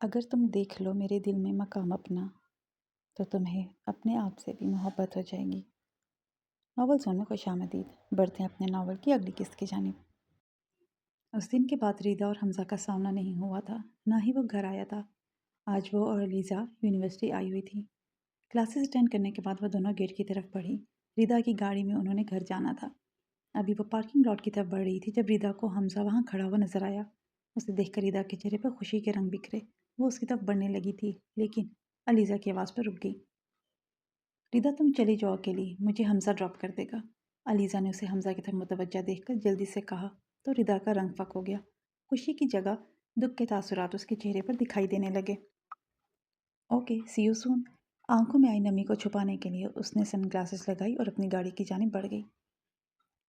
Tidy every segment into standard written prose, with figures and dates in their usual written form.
اگر تم دیکھ لو میرے دل میں مقام اپنا تو تمہیں اپنے آپ سے بھی محبت ہو جائے گی۔ ناول زون میں خوش آمدید۔ بڑھتے ہیں اپنے ناول کی اگلی قسط کی جانب۔ اس دن کے بعد ریدا اور حمزہ کا سامنا نہیں ہوا تھا، نہ ہی وہ گھر آیا تھا۔ آج وہ اور علیزہ یونیورسٹی آئی ہوئی تھی۔ کلاسز اٹینڈ کرنے کے بعد وہ دونوں گیٹ کی طرف بڑھی۔ ریدا کی گاڑی میں انہوں نے گھر جانا تھا۔ ابھی وہ پارکنگ لاٹ کی طرف بڑھ رہی تھی جب ریدا کو حمزہ وہاں کھڑا ہوا نظر آیا۔ اسے دیکھ کر ریدا کے چہرے پر خوشی کے رنگ بکھرے۔ وہ اس کی طرف بڑھنے لگی تھی لیکن علیزہ کی آواز پر رک گئی۔ ریدا تم چلی جاؤ اکیلی، مجھے حمزہ ڈراپ کر دے گا۔ علیزہ نے اسے حمزہ کی طرف متوجہ دیکھ کر جلدی سے کہا تو ریدا کا رنگ فک ہو گیا۔ خوشی کی جگہ دکھ کے تاثرات اس کے چہرے پر دکھائی دینے لگے۔ Okay see you soon. آنکھوں میں آئی نمی کو چھپانے کے لیے اس نے سن گلاسز لگائی اور اپنی گاڑی کی جانب بڑھ گئی۔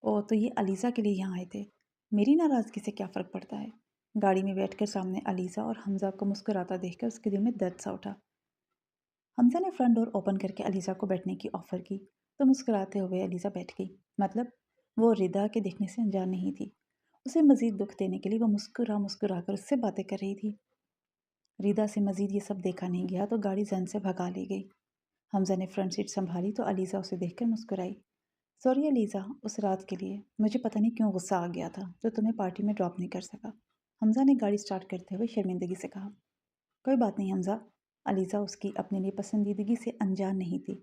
او تو یہ علیزہ کے لیے یہاں آئے تھے۔ میری ناراضگی سے کیا فرق پڑتا ہے؟ گاڑی میں بیٹھ کر سامنے علیزہ اور حمزہ کو مسکراتا دیکھ کر اس کے دل میں درد سا اٹھا۔ حمزہ نے فرنٹ ڈور اوپن کر کے علیزہ کو بیٹھنے کی آفر کی تو مسکراتے ہوئے علیزہ بیٹھ گئی۔ مطلب وہ ریدا کے دیکھنے سے انجان نہیں تھی۔ اسے مزید دکھ دینے کے لیے وہ مسکرا کر اس سے باتیں کر رہی تھی۔ ریدا سے مزید یہ سب دیکھا نہیں گیا تو گاڑی زن سے بھگا لی گئی۔ حمزہ نے فرنٹ سیٹ سنبھالی تو علیزہ اسے دیکھ کر مسکرائی۔ سوری علیزہ، اس رات کے لیے مجھے پتہ نہیں کیوں غصہ آ گیا تھا تو تمہیں پارٹی میں ڈراپ نہیں کر سکا۔ حمزہ نے گاڑی سٹارٹ کرتے ہوئے شرمندگی سے کہا۔ کوئی بات نہیں حمزہ۔ علیزہ اس کی اپنے لیے پسندیدگی سے انجان نہیں تھی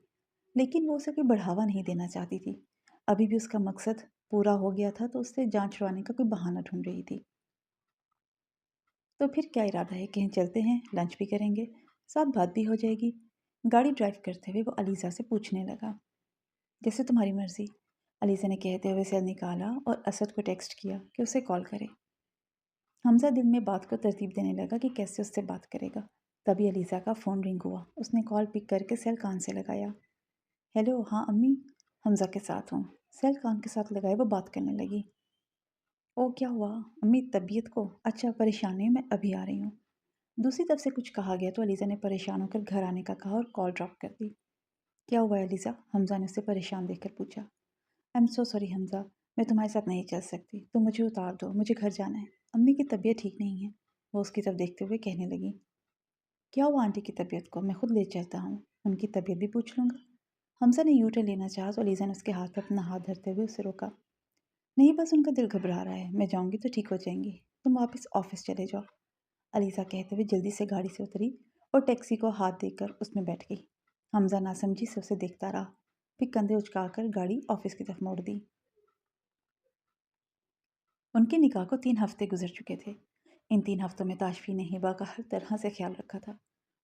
لیکن وہ اسے کوئی بڑھاوا نہیں دینا چاہتی تھی۔ ابھی بھی اس کا مقصد پورا ہو گیا تھا تو اس سے جان چھڑوانے کا کوئی بہانہ ڈھونڈ رہی تھی۔ تو پھر کیا ارادہ ہے؟ کہیں چلتے ہیں، لنچ بھی کریں گے، ساتھ بات بھی ہو جائے گی۔ گاڑی ڈرائیو کرتے ہوئے وہ علیزہ سے پوچھنے لگا۔ جیسے تمہاری مرضی، علیزہ نے کہتے ہوئے سیل نکالا اور اسد کو ٹیکسٹ کیا کہ اسے کال کرے۔ حمزہ دل میں بات کو ترتیب دینے لگا کہ کیسے اس سے بات کرے گا۔ تبھی علیزہ کا فون رنگ ہوا۔ اس نے کال پک کر کے سیل کان سے لگایا۔ ہیلو، ہاں امی، حمزہ کے ساتھ ہوں۔ سیل کان کے ساتھ لگائے وہ بات کرنے لگی۔ او کیا ہوا امی، طبیعت کو؟ اچھا پریشانی میں ابھی آ رہی ہوں۔ دوسری طرف سے کچھ کہا گیا تو علیزہ نے پریشان ہو کر گھر آنے کا کہا اور کال ڈراپ کر دی۔ کیا ہوا ہے علیزہ؟ حمزہ نے اسے پریشان دیکھ کر پوچھا۔ آئی ایم سو سوری حمزہ، میں تمہارے ساتھ نہیں چل سکتی، تم مجھے اتار دو، مجھے گھر جانا ہے۔ امی کی طبیعت ٹھیک نہیں ہے، وہ اس کی طرف دیکھتے ہوئے کہنے لگی۔ کیا ہوا آنٹی کی طبیعت کو؟ میں خود لے چلتا ہوں، ان کی طبیعت بھی پوچھ لوں گا۔ حمزہ نے یو ٹرن لینا چاہا تو علیزہ نے اس کے ہاتھ پر اپنا ہاتھ دھرتے ہوئے اسے روکا۔ نہیں بس ان کا دل گھبرا رہا ہے، میں جاؤں گی تو ٹھیک ہو جائیں گی، تم واپس آفس چلے جاؤ۔ علیزہ کہتے ہوئے جلدی سے گاڑی سے اتری اور ٹیکسی کو ہاتھ دے کر اس میں بیٹھ گئی۔ حمزہ ناسمجھی سے اسے دیکھتا رہا، پھر کندھے اچکا کر گاڑی آفس کی طرف موڑ دی۔ ان کے نکاح کو 3 ہفتے گزر چکے تھے۔ ان 3 ہفتوں میں تاشفی نے ہبا کا ہر طرح سے خیال رکھا تھا۔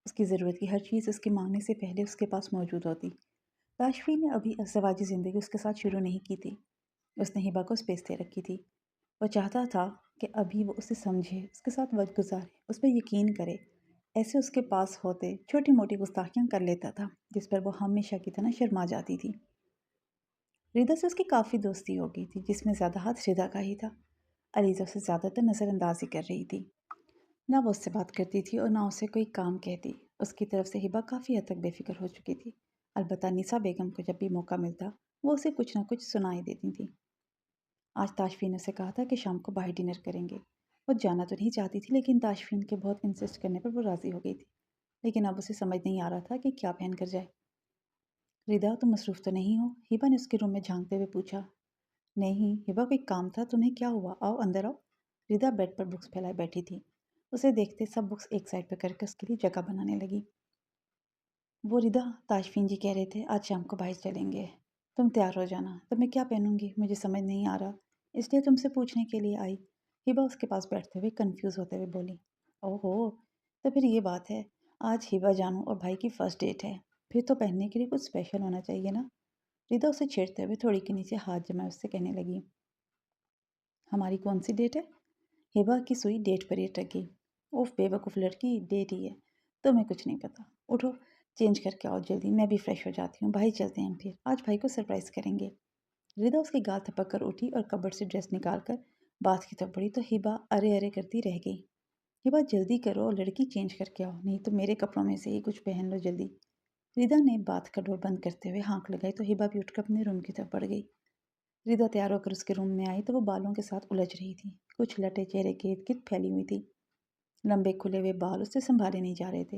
اس کی ضرورت کی ہر چیز اس کے مانگنے سے پہلے اس کے پاس موجود ہوتی۔ تاشفی نے ابھی ازدواجی زندگی اس کے ساتھ شروع نہیں کی تھی۔ اس نے ہبا کو اسپیس دے رکھی تھی۔ وہ چاہتا تھا کہ ابھی وہ اسے سمجھے، اس کے ساتھ وقت گزارے، اس پر یقین کرے۔ ایسے اس کے پاس ہوتے چھوٹی موٹی گستاخیاں کر لیتا تھا جس پر وہ ہمیشہ کی طرح شرما جاتی تھی۔ ریدا سے اس کی کافی دوستی ہو گئی تھی جس میں زیادہ ہاتھ ریدا کا ہی تھا۔ علیزہ اسے زیادہ تر نظر اندازی کر رہی تھی۔ نہ وہ اس سے بات کرتی تھی اور نہ اسے کوئی کام کہتی۔ اس کی طرف سے ہبا کافی حد تک بے فکر ہو چکی تھی۔ البتہ نسا بیگم کو جب بھی موقع ملتا وہ اسے کچھ نہ کچھ سنائی دیتی تھی۔ آج تاشفین نے اسے کہا تھا کہ شام کو باہر ڈنر کریں گے۔ وہ جانا تو نہیں چاہتی تھی لیکن تاشفین کے بہت انسسٹ کرنے پر وہ راضی ہو گئی تھی۔ لیکن اب اسے سمجھ نہیں آ رہا تھا کہ کیا پہن کر جائے۔ ریدا تم مصروف تو نہیں ہو؟ ہبا نے اس کے روم میں جھانکتے ہوئے پوچھا۔ نہیں ہبا، کوئی کام تھا؟ تمہیں کیا ہوا؟ آؤ اندر آؤ۔ ریدا بیڈ پر بکس پھیلائے بیٹھی تھی۔ اسے دیکھتے سب بکس ایک سائڈ پہ کر کے اس کے لیے جگہ بنانے لگی۔ وہ ریدا، تاشفین جی کہہ رہے تھے آج شام کو باہر چلیں گے، تم تیار ہو جانا۔ تب میں کیا پہنوں گی مجھے سمجھ نہیں آ رہا، اس لیے تم سے پوچھنے کے لیے آئی۔ ہبا اس کے پاس بیٹھتے ہوئے کنفیوز ہوتے ہوئے بولی۔ اوہ ہو، تو پھر یہ بات ہے، آج ہبا جانو اور بھائی کی فرسٹ ڈیٹ ہے، پھر تو پہننے کے لیے کچھ اسپیشل ہونا چاہیے نا۔ ریدا اسے چھیڑتے ہوئے تھوڑی کے نیچے ہاتھ جمائے اس سے کہنے لگی۔ ہماری کون سی ڈیٹ ہے؟ ہبا کی سوئی ڈیٹ پر ہی اٹک گئی۔ اوف بے وقوف لڑکی، ڈیٹ ہی ہے، تمہیں کچھ نہیں پتا۔ اٹھو چینج کر کے آؤ جلدی، میں بھی فریش ہو جاتی ہوں، بھائی چلتے ہیں پھر، آج بھائی کو سرپرائز کریں گے۔ ریدا اس کے گال تھپک کر اٹھی اور کبرڈ سے ڈریس نکال کر باتھ کی طرف بڑھی تو ہبا ارے ارے کرتی رہ گئی۔ ہبا جلدی کرو لڑکی، چینج کر کے آؤ، نہیں تو میرے کپڑوں میں سے ہی کچھ پہن لو جلدی۔ ریدا نے باتھ کا ڈور بند کرتے ہوئے ہانک لگائی تو ہبا بھی اٹھ کر اپنے روم کی طرف بڑھ گئی۔ ریدا تیار ہو کر اس کے روم میں آئی تو وہ بالوں کے ساتھ الجھ رہی تھی، کچھ لٹے چہرے کے ارد گرد پھیلی ہوئی تھی۔ लंबे खुले हुए बाल उससे संभाले नहीं जा रहे थे।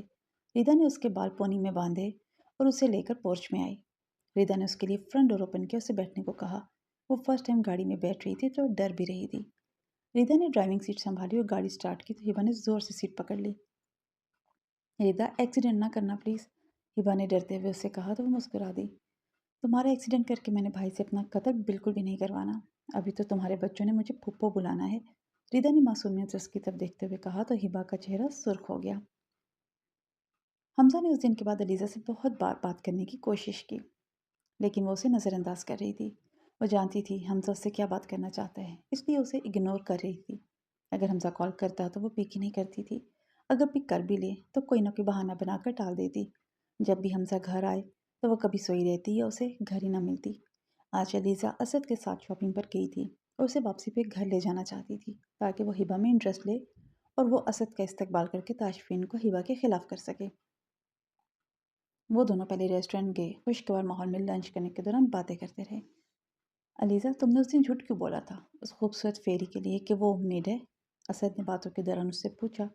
रिदा ने उसके बाल पोनी में बांधे और उसे लेकर पोर्च में आई। रिदा ने उसके लिए फ्रंट डोर ओपन किया, उसे बैठने को कहा। वो फर्स्ट टाइम गाड़ी में बैठ रही थी तो डर भी रही थी। रिदा ने ड्राइविंग सीट संभाली और गाड़ी स्टार्ट की तो हिबा ने ज़ोर से सीट पकड़ ली। रिदा, एक्सीडेंट ना करना प्लीज़, हिबा ने डरते हुए उससे कहा तो वो मुस्कुरा दी। तुम्हारा एक्सीडेंट करके मैंने भाई से अपना कत्ल बिल्कुल भी नहीं करवाना। अभी तो तुम्हारे बच्चों ने मुझे फूफो बुलाना है। रिदा ने मासूमियत से उसकी तरफ देखते हुए कहा तो हिबा का चेहरा सुर्ख हो गया। हमजा ने उस दिन के बाद अलीज़ा से बहुत बार बात करने की कोशिश की, लेकिन वो उसे नज़रअंदाज कर रही थी। वो जानती थी हमजा उससे क्या बात करना चाहता है, इसलिए उसे इग्नोर कर रही थी। अगर हमजा कॉल करता तो वो पिक ही नहीं करती थी। अगर पिक कर भी ले तो कोई ना कोई बहाना बनाकर टाल देती। जब भी हमजा घर आए तो वो कभी सोई रहती या उसे घर ही ना मिलती। आज अलीज़ा असद के साथ शॉपिंग पर गई थी और उसे वापसी पे घर ले जाना चाहती थी, ताकि वो हिबा में इंटरेस्ट ले और वो असद का इस्तकबाल करके ताशफीन को हिबा के खिलाफ कर सके। वो दोनों पहले रेस्टोरेंट गए। खुशगवार माहौल में लंच करने के दौरान बातें करते रहे। अलीज़ा, तुमने उस दिन झूठ क्यों बोला था उस खूबसूरत फेरी के लिए कि वो मेड है? असद ने बातों के दौरान उससे पूछा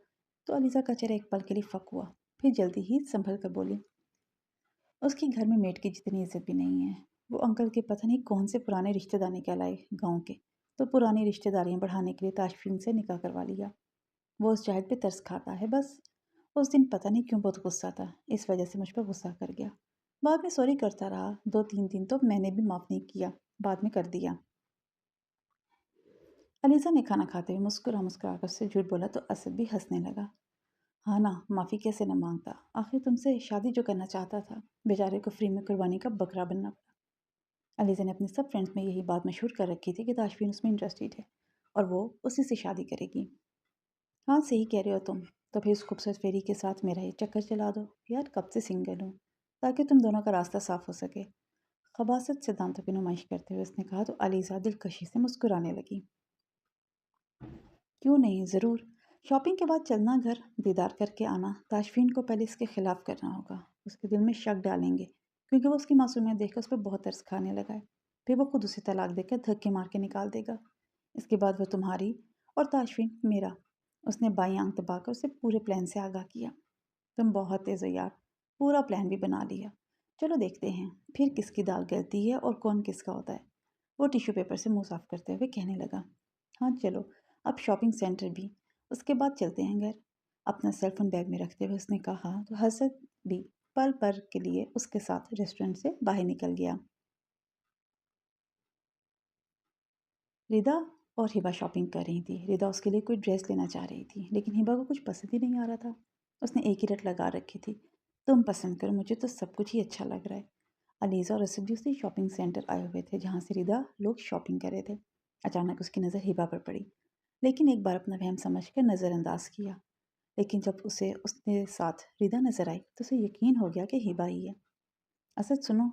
तो अलीज़ा का चेहरा एक पल के लिए फक हुआ। फिर जल्दी ही संभल कर बोली, उसके घर में मेड की जितनी इज्जत भी नहीं है। वो अंकल के पता नहीं कौन से पुराने रिश्तेदार निकल आए गाँव के, तो पुरानी रिश्तेदारियाँ बढ़ाने के लिए ताशफीन से निकाह करवा लिया। वो उस जाहिद पे तरस खाता है बस। उस दिन पता नहीं क्यों बहुत गुस्सा था, इस वजह से मुझ पर गुस्सा कर गया। बाद में सॉरी करता रहा, 2-3 दिन तो मैंने भी माफ़ नहीं किया, बाद में कर दिया। अलीज़ा ने खाना खाते हुए मुस्कुरा मुस्कुरा कर उससे झूठ बोला तो असद भी हंसने लगा। हाँ ना, माफ़ी कैसे न मांगता, आखिर तुमसे शादी जो करना चाहता था, बेचारे को फ्री में कुर्बानी का बकरा बनना पड़ा। अलीज़ा ने अपने सब फ्रेंड्स में यही बात मशहूर कर रखी थी कि ताशफीन उसमें इंटरेस्टेड है और वो उसी से शादी करेगी। हाँ, सही कह रहे हो तुम। तो फिर उस खूबसूरत फेरी के साथ मेरा ये चक्कर चला दो। यार, कब से सिंगल हूँ, ताकि तुम दोनों का रास्ता साफ हो सके। खबासत से दांतों की नुमाइश करते हुए उसने कहा तो अलीज़ा दिलकशी से मुस्कुराने लगी। क्यों नहीं, ज़रूर। शॉपिंग के बाद चलना घर, दीदार करके आना। ताशफीन को पहले इसके खिलाफ करना होगा, उसके दिल में शक डालेंगे, क्योंकि वो उसकी मासूमियत देखकर उस पर बहुत तरस खाने लगा है। फिर वो खुद उसे तलाक देकर धक्के मार के निकाल देगा। इसके बाद वो तुम्हारी और ताशफीन मेरा। उसने बाई आंख दबाकर उसे पूरे प्लान से आगाह किया। तुम बहुत तेज़ हो यार, पूरा प्लान भी बना लिया। चलो देखते हैं फिर किसकी दाल गलती है और कौन किसका होता है। वो टिश्यू पेपर से मुंह साफ करते हुए कहने लगा। हाँ चलो, अब शॉपिंग सेंटर भी, उसके बाद चलते हैं घर। अपना सेलफोन बैग में रखते हुए उसने कहा तो हसद भी पल भर के लिए उसके साथ रेस्टोरेंट से बाहर निकल गया। रिदा और हिबा शॉपिंग कर रही थी। रिदा उसके लिए कोई ड्रेस लेना चाह रही थी, लेकिन हिबा को कुछ पसंद ही नहीं आ रहा था। उसने एक ही रट लगा रखी थी, तुम पसंद करो, मुझे तो सब कुछ ही अच्छा लग रहा है। अलीज़ा और असद भी उसी शॉपिंग सेंटर आए हुए थे जहाँ से रिदा लोग शॉपिंग कर रहे थे। अचानक उसकी नज़र हिबा पर पड़ी, लेकिन एक बार अपना वहम समझकर नज़रअंदाज किया। लेकिन जब उसे उसके साथ रिदा नज़र आई तो उसे यकीन हो गया कि हिबा ही है। असद सुनो,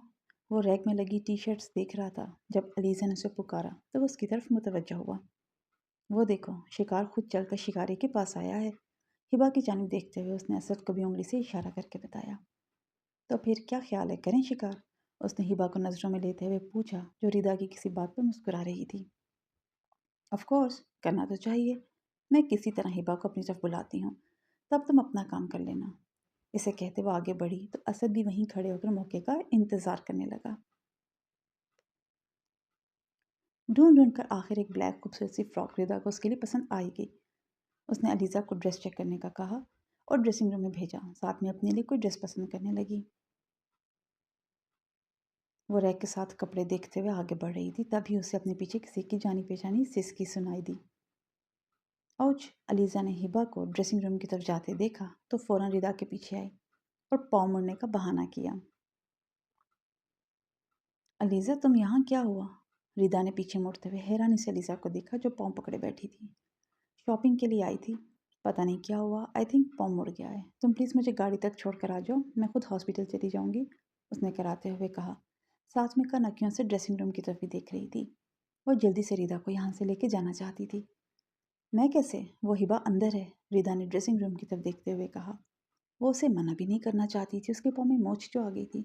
वो रैक में लगी टी शर्ट्स देख रहा था। जब अलीज़ा ने उसे पुकारा तो वो उसकी तरफ मुतवज्जह हुआ। वो देखो, शिकार खुद चलकर शिकारी के पास आया है। हिबा की जानिब देखते हुए उसने असद को भी उंगली से इशारा करके बताया। तो फिर क्या ख्याल है, करें शिकार? उसने हिबा को नज़रों में लेते हुए पूछा, जो रिदा की किसी बात पर मुस्कुरा रही थी। ऑफ कोर्स, करना तो चाहिए। मैं किसी तरह हिबा को अपनी तरफ बुलाती हूँ, तब तुम अपना काम कर लेना। इसे कहते वो आगे बढ़ी तो असद भी वहीं खड़े होकर मौके का इंतज़ार करने लगा। ढूंढ ढूंढ कर आखिर एक ब्लैक खूबसूरत सी फ्रॉक रिदा को उसके लिए पसंद आई गई। उसने अलीज़ा को ड्रेस चेक करने का कहा और ड्रेसिंग रूम में भेजा। साथ में अपने लिए कोई ड्रेस पसंद करने लगी। वो रैक के साथ कपड़े देखते हुए आगे बढ़ रही थी, तभी उसे अपने पीछे किसी की जानी पहचानी सिसकी सुनाई दी। औच! अलीज़ा ने हिबा को ड्रेसिंग रूम की तरफ जाते देखा तो फ़ौरन रिदा के पीछे आई और पाँव मुड़ने का बहाना किया। अलीज़ा, तुम यहाँ क्या हुआ? रिदा ने पीछे मुड़ते हुए हैरानी से अलीज़ा को देखा, जो पाँव पकड़े बैठी थी। शॉपिंग के लिए आई थी। पता नहीं क्या हुआ, आई थिंक पाँव मुड़ गया है। तुम प्लीज़ मुझे गाड़ी तक छोड़ कर आ जाओ, मैं खुद हॉस्पिटल चली जाऊँगी, उसने कराते हुए कहा। साथ में कनखियों से ड्रेसिंग रूम की तरफ भी देख रही थी। वो जल्दी से रिदा को यहाँ से लेके जाना चाहती थी। मैं कैसे? वो हिबा अंदर है, रिदा ने ड्रेसिंग रूम की तरफ देखते हुए कहा। वो उसे मना भी नहीं करना चाहती थी, उसके पाँव में मोच जो आ गई थी।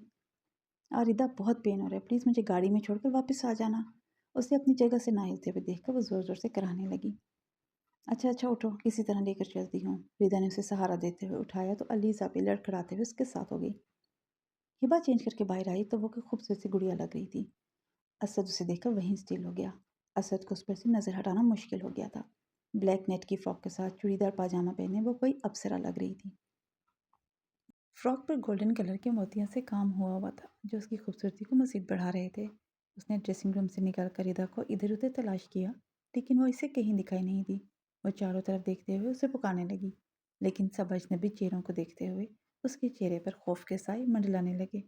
रिदा, बहुत पेन हो रहा है, प्लीज़ मुझे गाड़ी में छोड़कर वापस आ जाना, उसे अपनी जगह से ना हिलते हुए देखकर वो ज़ोर ज़ोर से कराहने लगी। अच्छा अच्छा उठो, किसी तरह लेकर चलती हूँ। रिदा ने उसे सहारा देते हुए उठाया तो अलीज़ा भी लड़खड़ाते हुए उसके साथ हो गई। हिबा चेंज करके बाहर आई तो वो की खूबसूरत सी गुड़िया लग रही थी। असद उसे देखकर वहीं स्टिल हो गया। असद को उस पर से नज़र हटाना मुश्किल हो गया था। ब्लैक नेट की फ्रॉक के साथ चूड़ीदार पाजामा पहने वो कोई अप्सरा लग रही थी। फ्रॉक पर गोल्डन कलर के मोतियों से काम हुआ हुआ था जो उसकी खूबसूरती को मज़ीद बढ़ा रहे थे। उसने ड्रेसिंग रूम से निकल कर रिदा को इधर उधर तलाश किया, लेकिन वो इसे कहीं दिखाई नहीं दी। वो चारों तरफ देखते हुए उसे पुकारने लगी, लेकिन सब अजनबी चेहरों को देखते हुए उसके चेहरे पर खौफ के साए मंडलाने लगे।